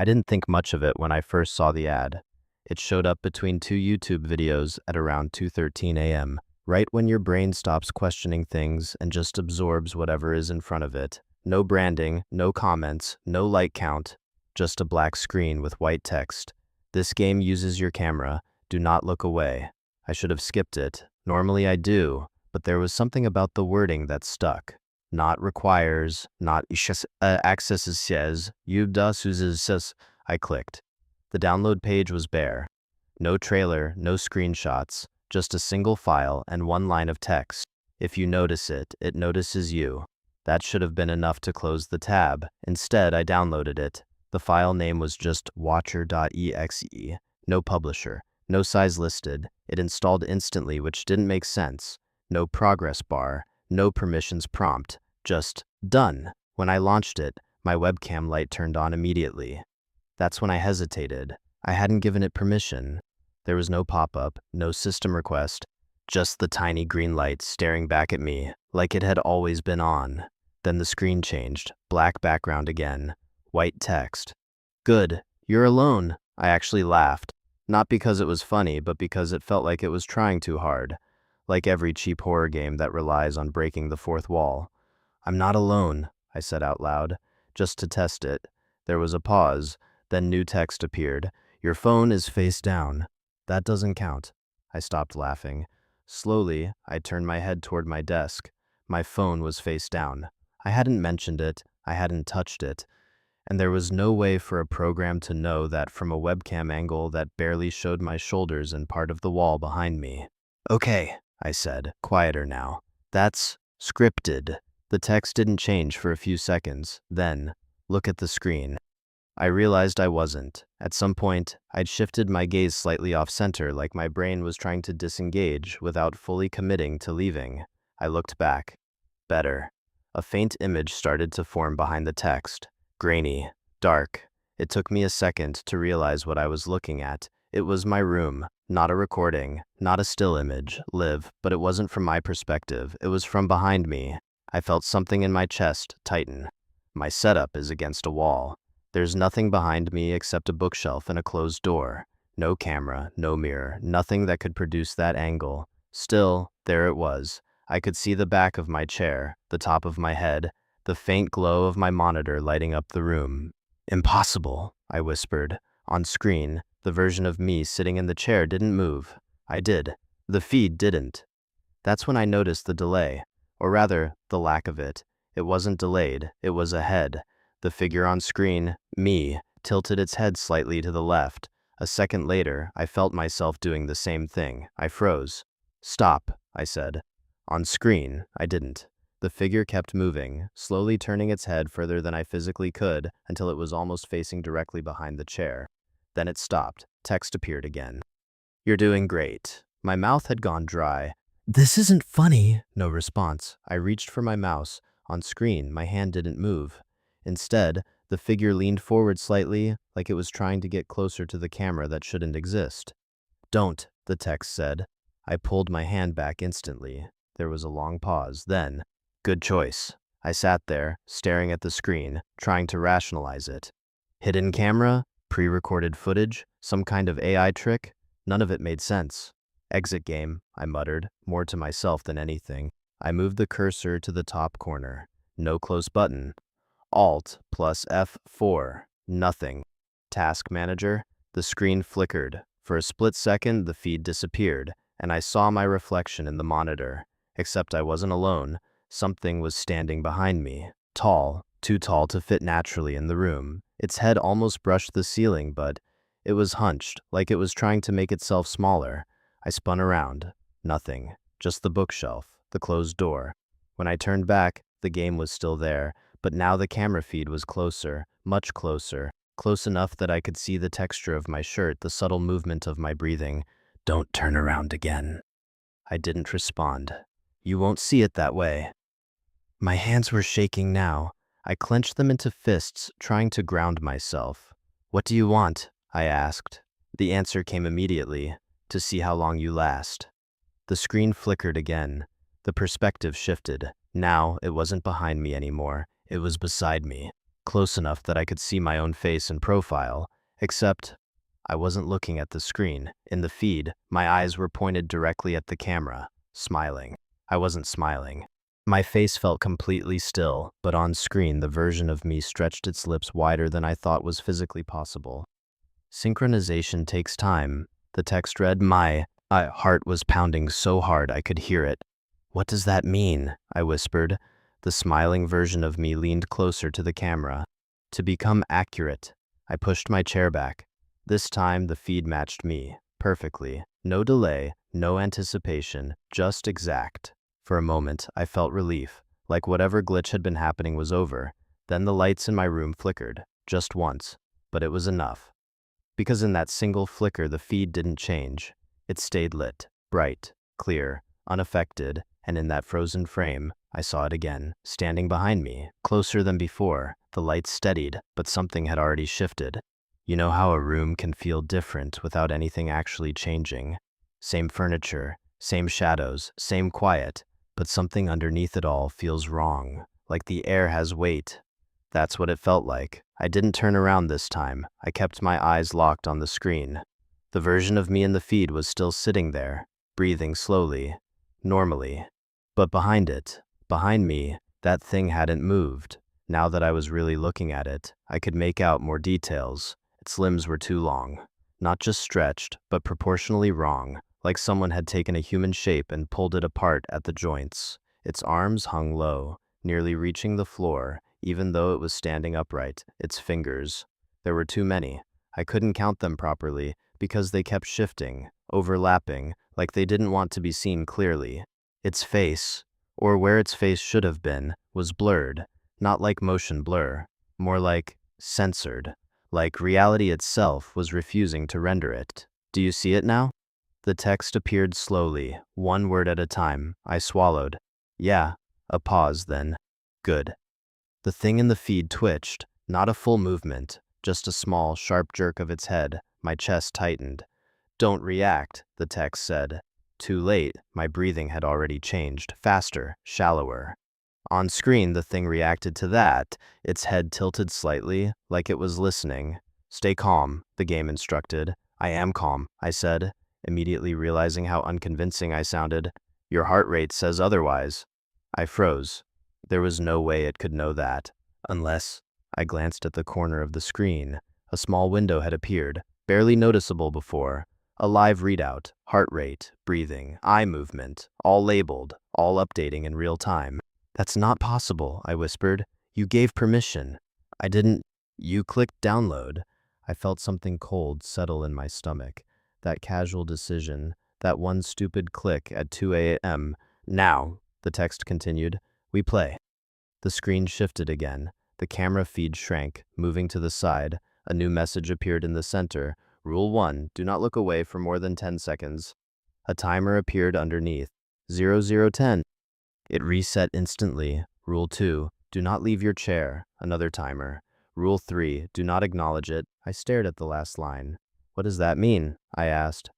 I didn't think much of it when I first saw the ad. It showed up between two YouTube videos at around 2:13 a.m., right when your brain stops questioning things and just absorbs whatever is in front of it. No branding, no comments, no like count, just a black screen with white text. This game uses your camera. Do not look away. I should have skipped it. Normally I do, but there was something about the wording that stuck. Not requires, not accesses says, you das uses. I clicked. The download page was bare. No trailer, no screenshots, just a single file and one line of text. If you notice it, it notices you. That should have been enough to close the tab. Instead, I downloaded it. The file name was just watcher.exe. No publisher, no size listed. It installed instantly, which didn't make sense. No progress bar, no permissions prompt, just done. When I launched it, my webcam light turned on immediately. That's when I hesitated. I hadn't given it permission. There was no pop-up, no system request, just the tiny green light staring back at me, like it had always been on. Then the screen changed, black background again, white text. Good, you're alone. I actually laughed. Not because it was funny, but because it felt like it was trying too hard. Like every cheap horror game that relies on breaking the fourth wall. I'm not alone, I said out loud, just to test it. There was a pause, then new text appeared. Your phone is face down. That doesn't count. I stopped laughing. Slowly, I turned my head toward my desk. My phone was face down. I hadn't mentioned it, I hadn't touched it, and there was no way for a program to know that from a webcam angle that barely showed my shoulders and part of the wall behind me. Okay, I said, quieter now. That's scripted. The text didn't change for a few seconds. Then, look at the screen. I realized I wasn't. At some point, I'd shifted my gaze slightly off-center, like my brain was trying to disengage without fully committing to leaving. I looked back. Better. A faint image started to form behind the text. Grainy, dark. It took me a second to realize what I was looking at. It was my room, not a recording, not a still image, live, but it wasn't from my perspective. It was from behind me. I felt something in my chest tighten. My setup is against a wall. There's nothing behind me except a bookshelf and a closed door. No camera, no mirror, nothing that could produce that angle. Still, there it was. I could see the back of my chair, the top of my head, the faint glow of my monitor lighting up the room. Impossible, I whispered. On screen, the version of me sitting in the chair didn't move. I did. The feed didn't. That's when I noticed the delay, or rather, the lack of it. It wasn't delayed, it was ahead. The figure on screen, me, tilted its head slightly to the left. A second later, I felt myself doing the same thing. I froze. Stop, I said. On screen, I didn't. The figure kept moving, slowly turning its head further than I physically could until it was almost facing directly behind the chair. Then it stopped. Text appeared again. You're doing great. My mouth had gone dry. This isn't funny. No response. I reached for my mouse. On screen, my hand didn't move. Instead, the figure leaned forward slightly, like it was trying to get closer to the camera that shouldn't exist. Don't, the text said. I pulled my hand back instantly. There was a long pause. Then, good choice. I sat there, staring at the screen, trying to rationalize it. Hidden camera? Pre-recorded footage? Some kind of AI trick? None of it made sense. Exit game, I muttered, more to myself than anything. I moved the cursor to the top corner. No close button. Alt plus F4. Nothing. Task manager? The screen flickered. For a split second, the feed disappeared, and I saw my reflection in the monitor. Except I wasn't alone. Something was standing behind me. Tall, too tall to fit naturally in the room. Its head almost brushed the ceiling, but it was hunched, like it was trying to make itself smaller. I spun around. Nothing. Just the bookshelf, the closed door. When I turned back, the game was still there, but now the camera feed was closer, much closer, close enough that I could see the texture of my shirt, the subtle movement of my breathing. Don't turn around again. I didn't respond. You won't see it that way. My hands were shaking now. I clenched them into fists, trying to ground myself. What do you want? I asked. The answer came immediately. To see how long you last. The screen flickered again. The perspective shifted. Now, it wasn't behind me anymore. It was beside me. close enough that I could see my own face and profile, except I wasn't looking at the screen. In the feed, my eyes were pointed directly at the camera, smiling. I wasn't smiling. My face felt completely still, but on screen the version of me stretched its lips wider than I thought was physically possible. Synchronization takes time, the text read. My heart was pounding so hard I could hear it. What does that mean? I whispered. The smiling version of me leaned closer to the camera. To become accurate, I pushed my chair back. This time the feed matched me, perfectly. No delay, no anticipation, just exact. For a moment, I felt relief, like whatever glitch had been happening was over. Then the lights in my room flickered, just once, but it was enough. Because in that single flicker the feed didn't change. It stayed lit, bright, clear, unaffected, and in that frozen frame, I saw it again, standing behind me, closer than before. The lights steadied, but something had already shifted. You know how a room can feel different without anything actually changing? Same furniture, same shadows, same quiet, but something underneath it all feels wrong, like the air has weight. That's what it felt like. I didn't turn around this time. I kept my eyes locked on the screen. The version of me in the feed was still sitting there, breathing slowly, normally. But behind it, behind me, that thing hadn't moved. Now that I was really looking at it, I could make out more details. Its limbs were too long. Not just stretched, but proportionally wrong, like someone had taken a human shape and pulled it apart at the joints. Its arms hung low, nearly reaching the floor, even though it was standing upright. Its fingers. There were too many. I couldn't count them properly, because they kept shifting, overlapping, like they didn't want to be seen clearly. Its face, or where its face should have been, was blurred, not like motion blur, more like censored, like reality itself was refusing to render it. Do you see it now? The text appeared slowly, one word at a time. I swallowed. Yeah. A pause, then. Good. The thing in the feed twitched, not a full movement, just a small, sharp jerk of its head. My chest tightened. Don't react, the text said. Too late, my breathing had already changed, faster, shallower. On screen, the thing reacted to that, its head tilted slightly, like it was listening. Stay calm, the game instructed. I am calm, I said, immediately realizing how unconvincing I sounded. Your heart rate says otherwise. I froze. There was no way it could know that. Unless, I glanced at the corner of the screen. A small window had appeared, barely noticeable before. A live readout, heart rate, breathing, eye movement, all labeled, all updating in real time. That's not possible, I whispered. You gave permission. I didn't. You clicked download. I felt something cold settle in my stomach. That casual decision, that one stupid click at 2 a.m. Now, the text continued, we play. The screen shifted again. The camera feed shrank, moving to the side. A new message appeared in the center. Rule 1, do not look away for more than 10 seconds. A timer appeared underneath. 0010. It reset instantly. Rule 2, do not leave your chair. Another timer. Rule 3, do not acknowledge it. I stared at the last line. What does that mean? I asked.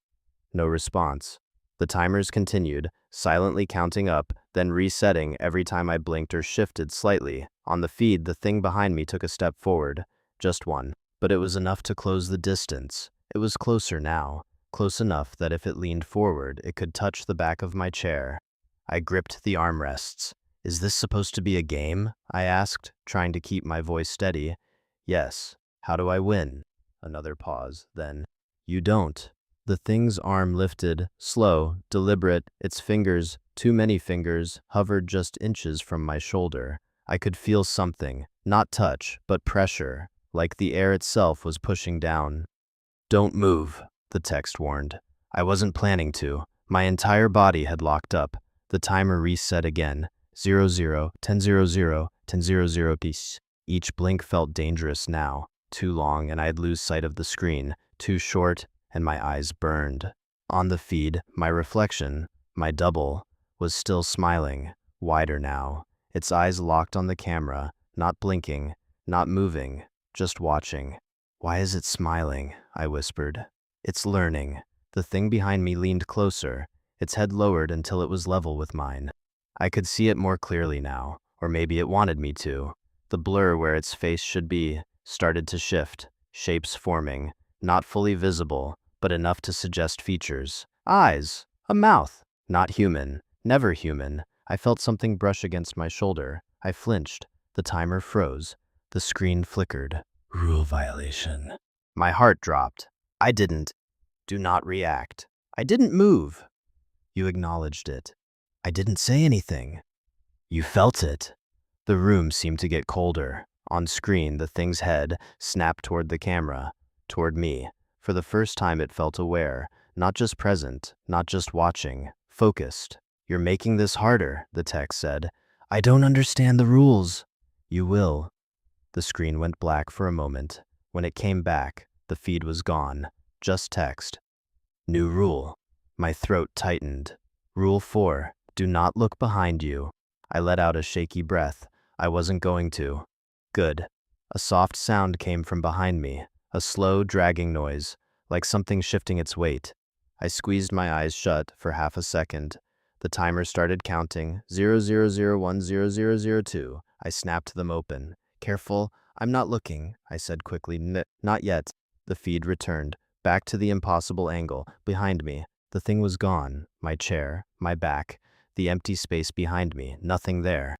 No response. The timers continued, silently counting up, then resetting every time I blinked or shifted slightly. On the feed, the thing behind me took a step forward. Just one. But it was enough to close the distance. It was closer now. Close enough that if it leaned forward, it could touch the back of my chair. I gripped the armrests. Is this supposed to be a game? I asked, trying to keep my voice steady. Yes. How do I win? Another pause, then. You don't. The thing's arm lifted, slow, deliberate. Its fingers, too many fingers, hovered just inches from my shoulder. I could feel something, not touch, but pressure, like the air itself was pushing down. Don't move, the text warned. I wasn't planning to. My entire body had locked up. The timer reset again. 00, 10:00, 10:00 piece. Each blink felt dangerous now. Too long and I'd lose sight of the screen. Too short and my eyes burned. On the feed, my reflection, my double, was still smiling, wider now. Its eyes locked on the camera, not blinking, not moving, just watching. Why is it smiling? I whispered. It's learning. The thing behind me leaned closer, its head lowered until it was level with mine. I could see it more clearly now, or maybe it wanted me to. The blur where its face should be started to shift, shapes forming, not fully visible, but enough to suggest features. Eyes, a mouth, not human, never human. I felt something brush against my shoulder. I flinched. The timer froze. The screen flickered. Rule violation. My heart dropped. I didn't. Do not react. I didn't move. You acknowledged it. I didn't say anything. You felt it. The room seemed to get colder. On screen, the thing's head snapped toward the camera, toward me. For the first time, it felt aware, not just present, not just watching, focused. You're making this harder, the text said. I don't understand the rules. You will. The screen went black for a moment. When it came back, the feed was gone. Just text. New rule. My throat tightened. Rule 4. Do not look behind you. I let out a shaky breath. I wasn't going to. Good. A soft sound came from behind me, a slow, dragging noise, like something shifting its weight. I squeezed my eyes shut for half a second. The timer started counting, 00010002. I snapped them open. Careful, I'm not looking, I said quickly. Not yet. The feed returned, back to the impossible angle, behind me. The thing was gone. My chair, my back, the empty space behind me, nothing there.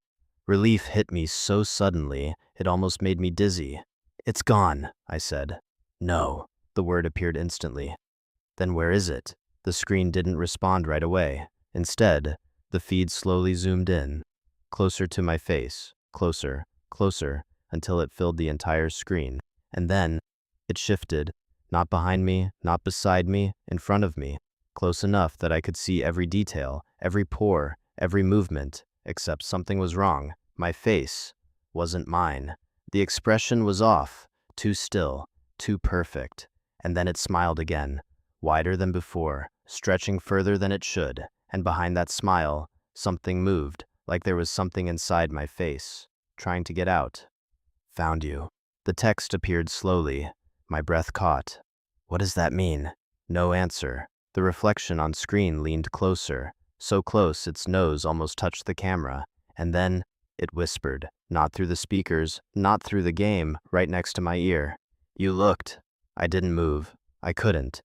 Relief hit me so suddenly, it almost made me dizzy. It's gone, I said. No. The word appeared instantly. Then where is it? The screen didn't respond right away. Instead, the feed slowly zoomed in, closer to my face, closer, closer, until it filled the entire screen. And then, it shifted, not behind me, not beside me, in front of me, close enough that I could see every detail, every pore, every movement, except something was wrong. My face wasn't mine. The expression was off, too still, too perfect. And then it smiled again, wider than before, stretching further than it should. And behind that smile, something moved, like there was something inside my face, trying to get out. Found you. The text appeared slowly. My breath caught. What does that mean? No answer. The reflection on screen leaned closer, so close its nose almost touched the camera. And then it whispered, not through the speakers, not through the game, right next to my ear. You looked. I didn't move. I couldn't.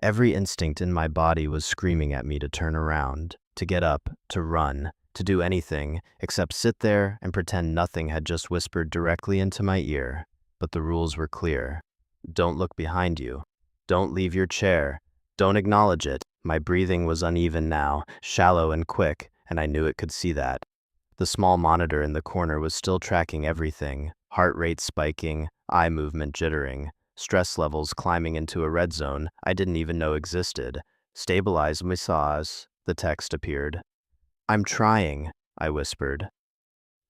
Every instinct in my body was screaming at me to turn around, to get up, to run, to do anything except sit there and pretend nothing had just whispered directly into my ear. But the rules were clear. Don't look behind you. Don't leave your chair. Don't acknowledge it. My breathing was uneven now, shallow and quick, and I knew it could see that. The small monitor in the corner was still tracking everything, heart rate spiking, eye movement jittering, stress levels climbing into a red zone I didn't even know existed. Stabilize massage, the text appeared. I'm trying, I whispered.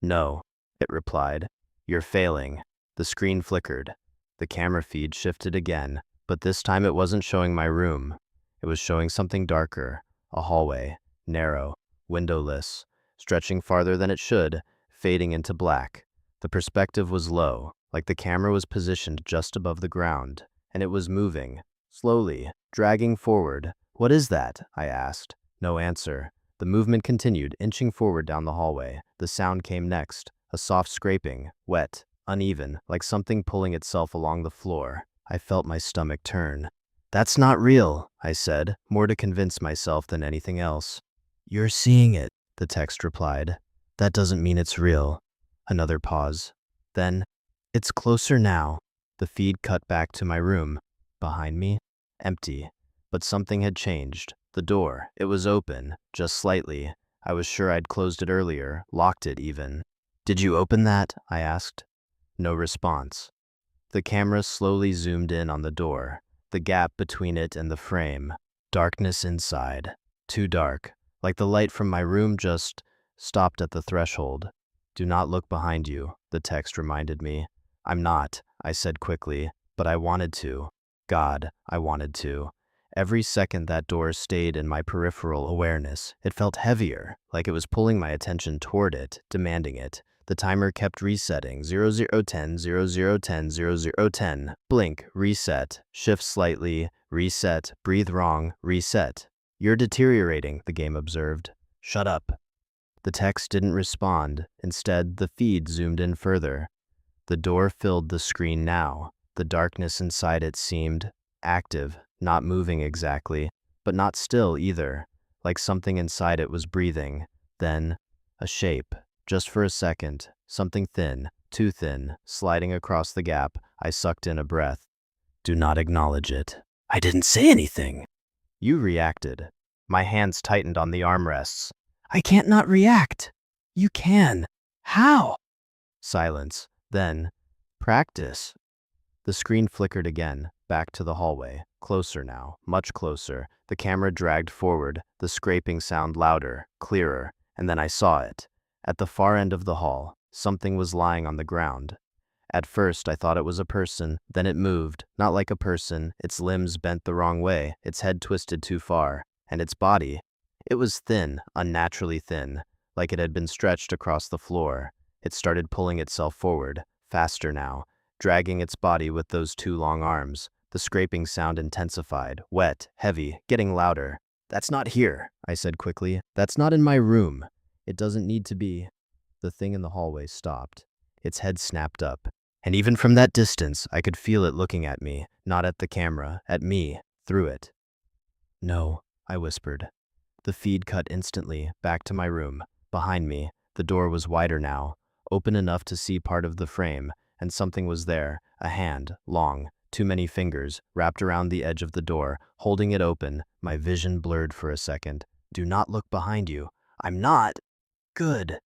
No, it replied. You're failing. The screen flickered. The camera feed shifted again, but this time it wasn't showing my room. It was showing something darker, a hallway, narrow, windowless, stretching farther than it should, fading into black. The perspective was low, like the camera was positioned just above the ground, and it was moving, slowly, dragging forward. What is that? I asked. No answer. The movement continued, inching forward down the hallway. The sound came next, a soft scraping, wet, uneven, like something pulling itself along the floor. I felt my stomach turn. That's not real, I said, more to convince myself than anything else. You're seeing it, the text replied. That doesn't mean it's real. Another pause. Then, it's closer now. The feed cut back to my room. Behind me, empty. But something had changed. The door, it was open, just slightly. I was sure I'd closed it earlier, locked it even. Did you open that? I asked. No response. The camera slowly zoomed in on the door, the gap between it and the frame. Darkness inside. Too dark, like the light from my room just stopped at the threshold. Do not look behind you, the text reminded me. I'm not, I said quickly, but I wanted to. God, I wanted to. Every second that door stayed in my peripheral awareness, it felt heavier, like it was pulling my attention toward it, demanding it. The timer kept resetting, 0010, 0010, 0010. Blink, reset, shift slightly, reset, breathe wrong, reset. You're deteriorating, the game observed. Shut up. The text didn't respond. Instead, the feed zoomed in further. The door filled the screen now. The darkness inside it seemed active, not moving exactly, but not still either, like something inside it was breathing. Then, a shape, just for a second, something thin, too thin, sliding across the gap. I sucked in a breath. Do not acknowledge it. I didn't say anything. You reacted. My hands tightened on the armrests. I can't not react. You can. How? Silence. Then, practice. The screen flickered again, back to the hallway. Closer now, much closer. The camera dragged forward, the scraping sound louder, clearer, and then I saw it. At the far end of the hall, something was lying on the ground. At first, I thought it was a person, then it moved, not like a person, its limbs bent the wrong way, its head twisted too far, and its body. It was thin, unnaturally thin, like it had been stretched across the floor. It started pulling itself forward, faster now, dragging its body with those two long arms. The scraping sound intensified, wet, heavy, getting louder. That's not here, I said quickly. That's not in my room. It doesn't need to be. The thing in the hallway stopped. Its head snapped up. And even from that distance, I could feel it looking at me, not at the camera, at me, through it. No, I whispered. The feed cut instantly, back to my room. Behind me, the door was wider now, open enough to see part of the frame, and something was there, a hand, long, too many fingers, wrapped around the edge of the door, holding it open. My vision blurred for a second. Do not look behind you. I'm not. Good.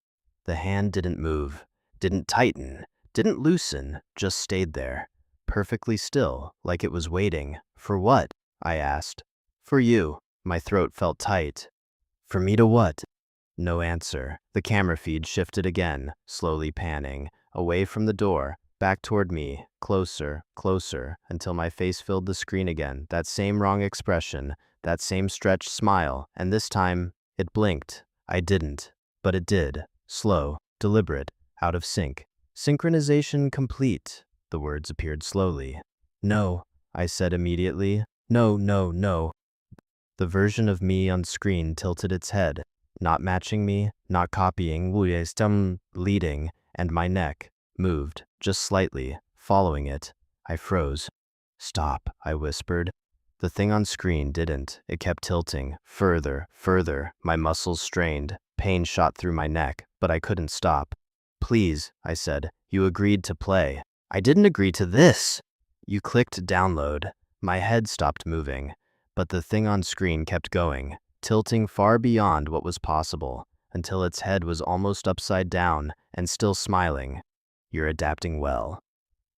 The hand didn't move, didn't tighten, didn't loosen, just stayed there, perfectly still, like it was waiting. For what? I asked. For you. My throat felt tight. For me to what? No answer. The camera feed shifted again, slowly panning, away from the door, back toward me, closer, closer, until my face filled the screen again, that same wrong expression, that same stretched smile, and this time, it blinked. I didn't, but it did. Slow, deliberate, out of sync. Synchronization complete. The words appeared slowly. No, I said immediately. No, no, no. The version of me on screen tilted its head, not matching me, not copying, leading, and my neck moved, just slightly, following it. I froze. Stop, I whispered. The thing on screen didn't. It kept tilting, further, further. My muscles strained. Pain shot through my neck, but I couldn't stop. Please, I said, you agreed to play. I didn't agree to this. You clicked download. My head stopped moving, but the thing on screen kept going, tilting far beyond what was possible, until its head was almost upside down and still smiling. You're adapting well.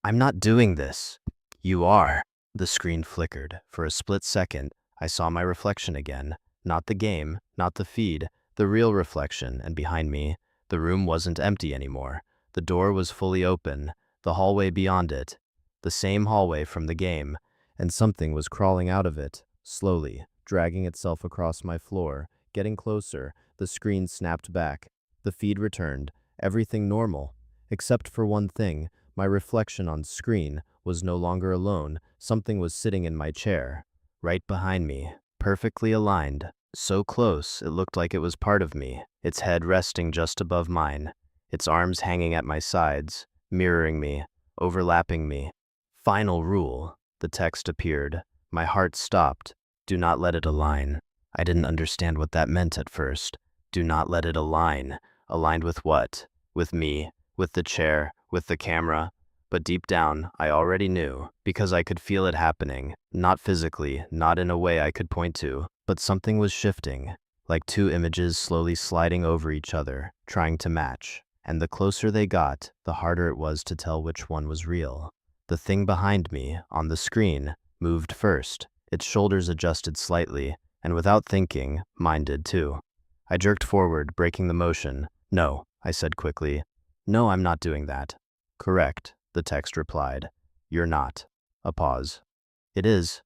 I'm not doing this. You are. The screen flickered. For a split second, I saw my reflection again. Not the game, not the feed, the real reflection, and behind me, the room wasn't empty anymore. The door was fully open, the hallway beyond it, the same hallway from the game, and something was crawling out of it, slowly, dragging itself across my floor, getting closer. The screen snapped back. The feed returned, everything normal. Except for one thing, my reflection on screen was no longer alone. Something was sitting in my chair, right behind me, perfectly aligned. So close, it looked like it was part of me, its head resting just above mine, its arms hanging at my sides, mirroring me, overlapping me. Final rule, the text appeared. My heart stopped. Do not let it align. I didn't understand what that meant at first. Do not let it align. Aligned with what? With me, with the chair, with the camera. But deep down, I already knew, because I could feel it happening, not physically, not in a way I could point to, but something was shifting, like two images slowly sliding over each other, trying to match. And the closer they got, the harder it was to tell which one was real. The thing behind me, on the screen, moved first. Its shoulders adjusted slightly, and without thinking, mine did too. I jerked forward, breaking the motion. No, I said quickly. No, I'm not doing that. Correct, the text replied. You're not. A pause. It is.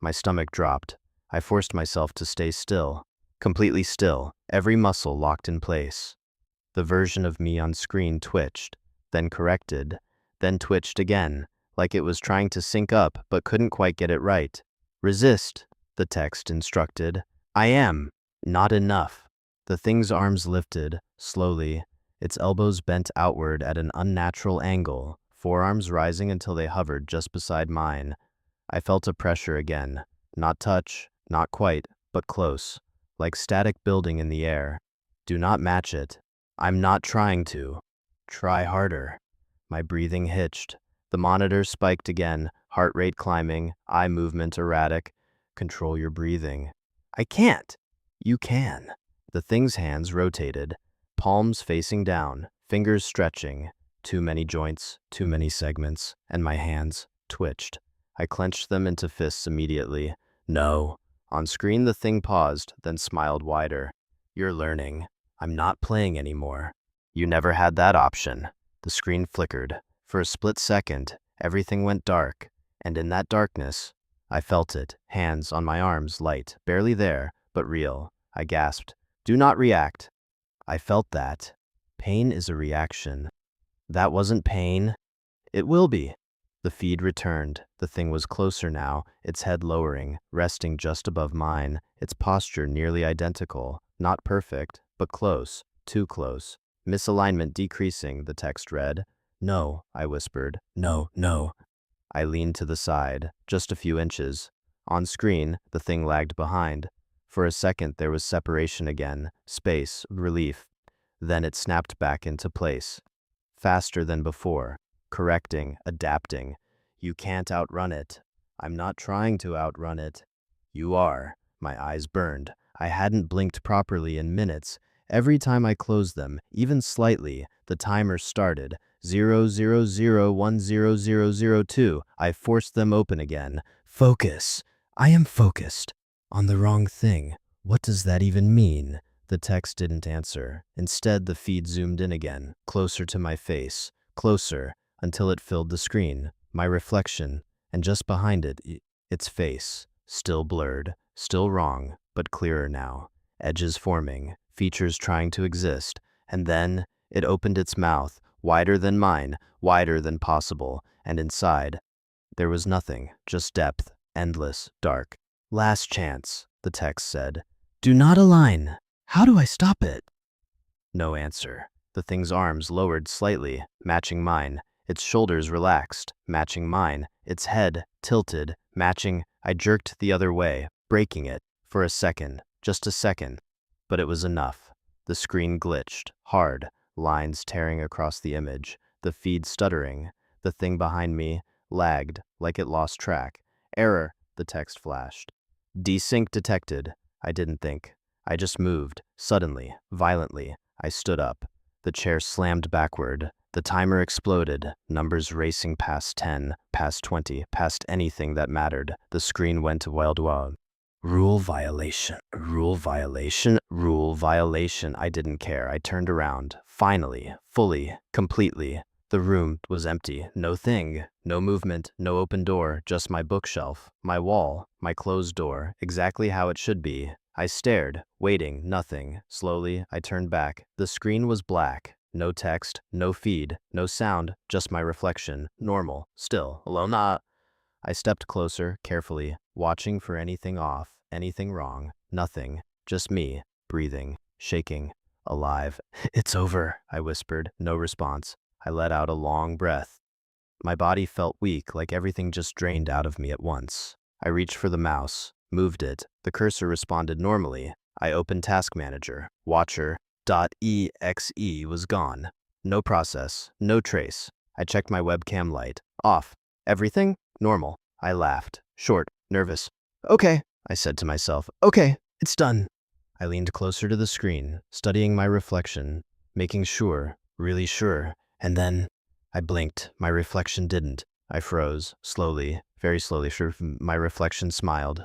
My stomach dropped. I forced myself to stay still, completely still, every muscle locked in place. The version of me on screen twitched, then corrected, then twitched again, like it was trying to sync up but couldn't quite get it right. Resist, the text instructed. I am. Not enough. The thing's arms lifted, slowly, its elbows bent outward at an unnatural angle, forearms rising until they hovered just beside mine. I felt a pressure again. Not touch, not quite, but close. Like static building in the air. Do not match it. I'm not trying to. Try harder. My breathing hitched. The monitor spiked again, heart rate climbing, eye movement erratic. Control your breathing. I can't. You can. The thing's hands rotated, palms facing down, fingers stretching. Too many joints, too many segments, and my hands twitched. I clenched them into fists immediately. No. On screen the thing paused, then smiled wider. You're learning. I'm not playing anymore. You never had that option. The screen flickered. For a split second, everything went dark, and in that darkness, I felt it, hands on my arms, light, barely there, but real. I gasped, "Do not react." I felt that. Pain is a reaction. That wasn't pain. It will be. The feed returned. The thing was closer now, its head lowering, resting just above mine, its posture nearly identical. Not perfect, but close, too close. Misalignment decreasing, the text read. No, I whispered. No, no. I leaned to the side, just a few inches. On screen, the thing lagged behind. For a second there was separation again, space, relief. Then it snapped back into place. Faster than before. Correcting, adapting. You can't outrun it. I'm not trying to outrun it. You are. My eyes burned. I hadn't blinked properly in minutes. Every time I closed them, even slightly, the timer started. 000100002. I forced them open again. Focus. I am focused. On the wrong thing. What does that even mean? The text didn't answer. Instead, the feed zoomed in again, closer to my face, closer, until it filled the screen. My reflection, and just behind it, its face. Still blurred, still wrong, but clearer now. Edges forming, features trying to exist. And then, it opened its mouth, wider than mine, wider than possible, and inside, there was nothing, just depth, endless, dark. Last chance, the text said. Do not align. How do I stop it? No answer. The thing's arms lowered slightly, matching mine. Its shoulders relaxed, matching mine. Its head tilted, matching. I jerked the other way, breaking it. For a second, just a second. But it was enough. The screen glitched, hard, lines tearing across the image, the feed stuttering. The thing behind me lagged, like it lost track. Error, the text flashed. Desync detected. I didn't think. I just moved, suddenly, violently. I stood up. The chair slammed backward. The timer exploded, numbers racing past 10, past 20, past anything that mattered. The screen went wild. Rule violation, rule violation, rule violation. I didn't care. I turned around. Finally, fully, completely. The room was empty. No thing, no movement, no open door, just my bookshelf, my wall, my closed door, exactly how it should be. I stared, waiting, nothing. Slowly, I turned back. The screen was black. No text, no feed, no sound, just my reflection. Normal, still, alone. I stepped closer, carefully, watching for anything off, anything wrong. Nothing, just me, breathing, shaking, alive. It's over, I whispered. No response. I let out a long breath. My body felt weak, like everything just drained out of me at once. I reached for the mouse, moved it. The cursor responded normally. I opened Task Manager. Watcher.exe was gone. No process, no trace. I checked my webcam light. Off. Everything? Normal. I laughed. Short, nervous. Okay, I said to myself. Okay, it's done. I leaned closer to the screen, studying my reflection, making sure, really sure. And then, I blinked. My reflection didn't. I froze, slowly, very slowly. My reflection smiled.